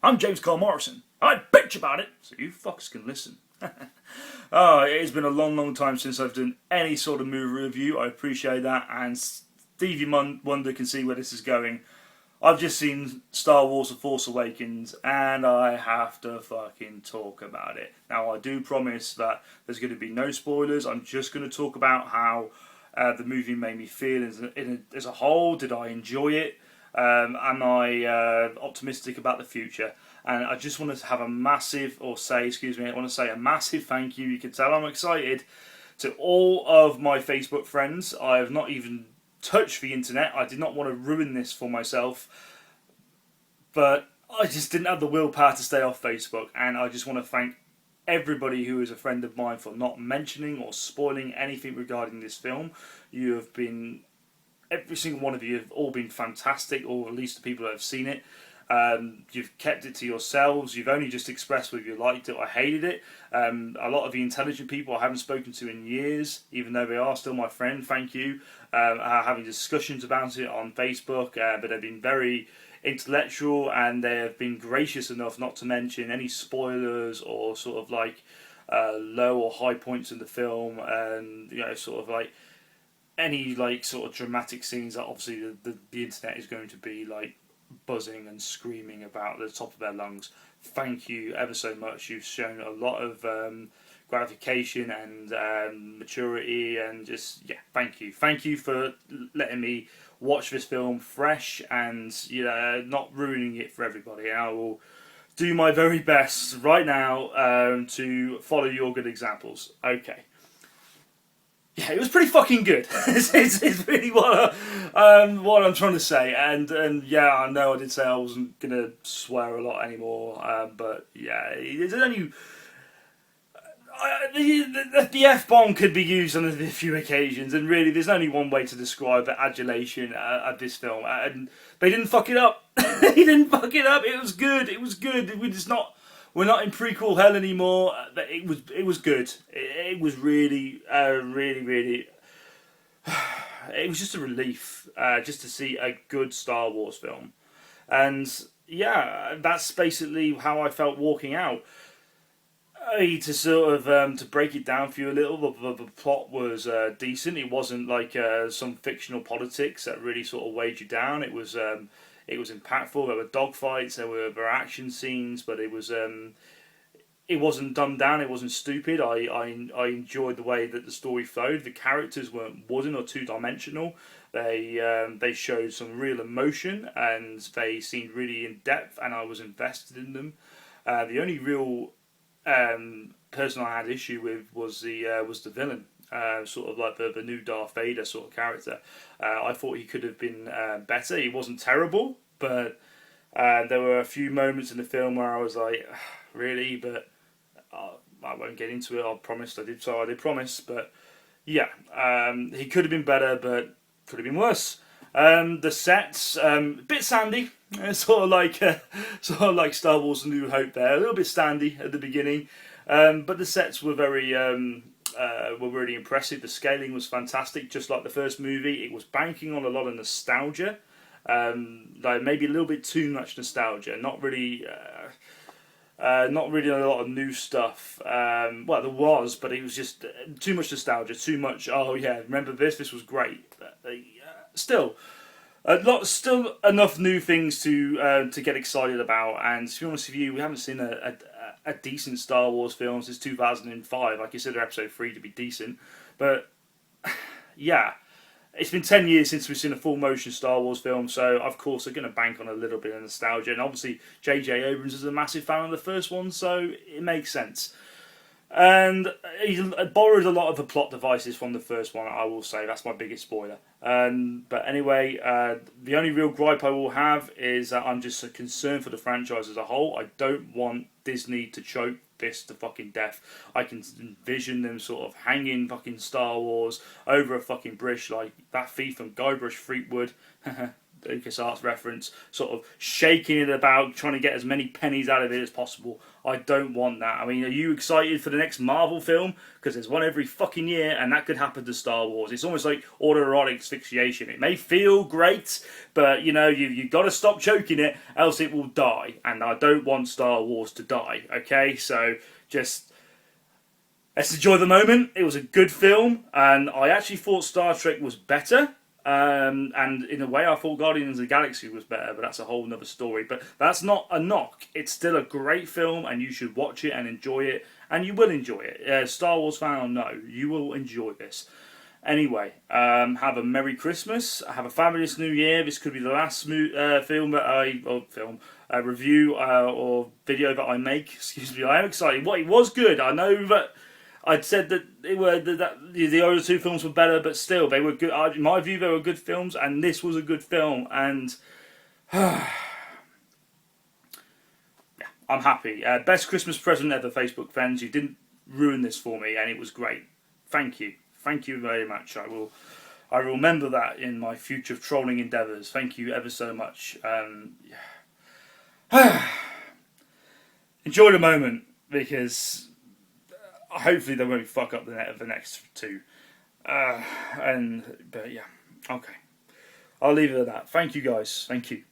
I'm James Carl Morrison. I bitch about it, so you fuckers can listen. Oh, it has been a long, long time since I've done any sort of movie review. I appreciate that, and Stevie Wonder can see where this is going. I've just seen Star Wars The Force Awakens, and I have to fucking talk about it. Now, I do promise that there's going to be no spoilers. I'm just going to talk about how the movie made me feel as a whole. Did I enjoy it? Am I optimistic about the future? And I just want to have a massive, I want to say a massive thank you. You can tell I'm excited to all of my Facebook friends. I have not even touched the internet. I did not want to ruin this for myself, but I just didn't have the willpower to stay off Facebook. And I just want to thank everybody who is a friend of mine for not mentioning or spoiling anything regarding this film. You have been, every single one of you have all been fantastic, or at least the people that have seen it. You've kept it to yourselves. You've only just expressed whether you liked it or hated it. A lot of the intelligent people I haven't spoken to in years, even though they are still my friend, thank you, are having discussions about it on Facebook, but they've been very intellectual, and they have been gracious enough not to mention any spoilers or sort of like low or high points in the film, and sort of like any like sort of dramatic scenes that obviously the internet is going to be like buzzing and screaming about at the top of their lungs. Thank you ever so much. You've shown a lot of gratification and maturity, and just thank you for letting me watch this film fresh and not ruining it for everybody. And I will do my very best right now to follow your good examples. Okay. Yeah, it was pretty fucking good. it's really what I'm trying to say, and yeah, I know I did say I wasn't gonna swear a lot anymore, but yeah, there's only the F-bomb could be used on a few occasions, and really, there's only one way to describe the adulation at this film, and they didn't fuck it up. They didn't fuck it up. It was good. It was good. We're not in prequel hell anymore. It was good. It was really, really. It was just a relief just to see a good Star Wars film, and yeah, that's basically how I felt walking out. To sort of to break it down for you a little, the plot was decent. It wasn't like some fictional politics that really sort of weighed you down. It was impactful. There were dogfights, there were action scenes, but it wasn't dumbed down. It wasn't stupid. I enjoyed the way that the story flowed. The characters weren't wooden or two dimensional. They showed some real emotion, and they seemed really in depth, and I was invested in them. The only real person I had issue with was the villain. Sort of like the new Darth Vader sort of character. I thought he could have been better. He wasn't terrible, but there were a few moments in the film where I was like, really? But I won't get into it. I promised I did, so I did promise. But yeah, he could have been better, but could have been worse. The sets, a bit sandy, sort of like Star Wars: A New Hope. There, a little bit sandy at the beginning, but the sets were were really impressive. The scaling was fantastic, just like the first movie. It was banking on a lot of nostalgia, like maybe a little bit too much nostalgia. Not really a lot of new stuff. Well, there was, but it was just too much nostalgia. Too much. Oh yeah, remember this? This was great. Still enough new things to get excited about. And to be honest with you, we haven't seen a decent Star Wars film since 2005. I consider Episode 3 to be decent, but yeah, it's been 10 years since we've seen a full motion Star Wars film, so of course they're going to bank on a little bit of nostalgia. And obviously J.J. Abrams is a massive fan of the first one, so it makes sense. And he borrowed a lot of the plot devices from the first one, I will say. That's my biggest spoiler. But anyway, the only real gripe I will have is that I'm just concerned for the franchise as a whole. I don't want Disney to choke this to fucking death. I can envision them sort of hanging fucking Star Wars over a fucking bridge like that thief from Guybrush Threepwood. LucasArts reference, sort of shaking it about, trying to get as many pennies out of it as possible. I don't want that. I mean, are you excited for the next Marvel film? Because there's one every fucking year, and that could happen to Star Wars. It's almost like autoerotic asphyxiation. It may feel great, but you've got to stop choking it, else it will die. And I don't want Star Wars to die. Okay, so just let's enjoy the moment. It was a good film, and I actually thought Star Trek was better. And in a way I thought Guardians of the Galaxy was better, but that's a whole nother story. But that's not a knock. It's still a great film, and you should watch it and enjoy it, and you will enjoy it. Star Wars fan or no, you will enjoy this. Anyway, have a Merry Christmas, have a fabulous New Year. This could be the last film that review or video that I make. Excuse me, I am excited. It was good. I know that I'd said that the other two films were better, but still, they were good. In my view, they were good films, and this was a good film, and yeah, I'm happy. Best Christmas present ever, Facebook fans. You didn't ruin this for me, and it was great. Thank you very much. I will remember that in my future trolling endeavours. Thank you ever so much. Enjoy the moment, because hopefully they won't fuck up the next two. But yeah, okay. I'll leave it at that. Thank you guys. Thank you.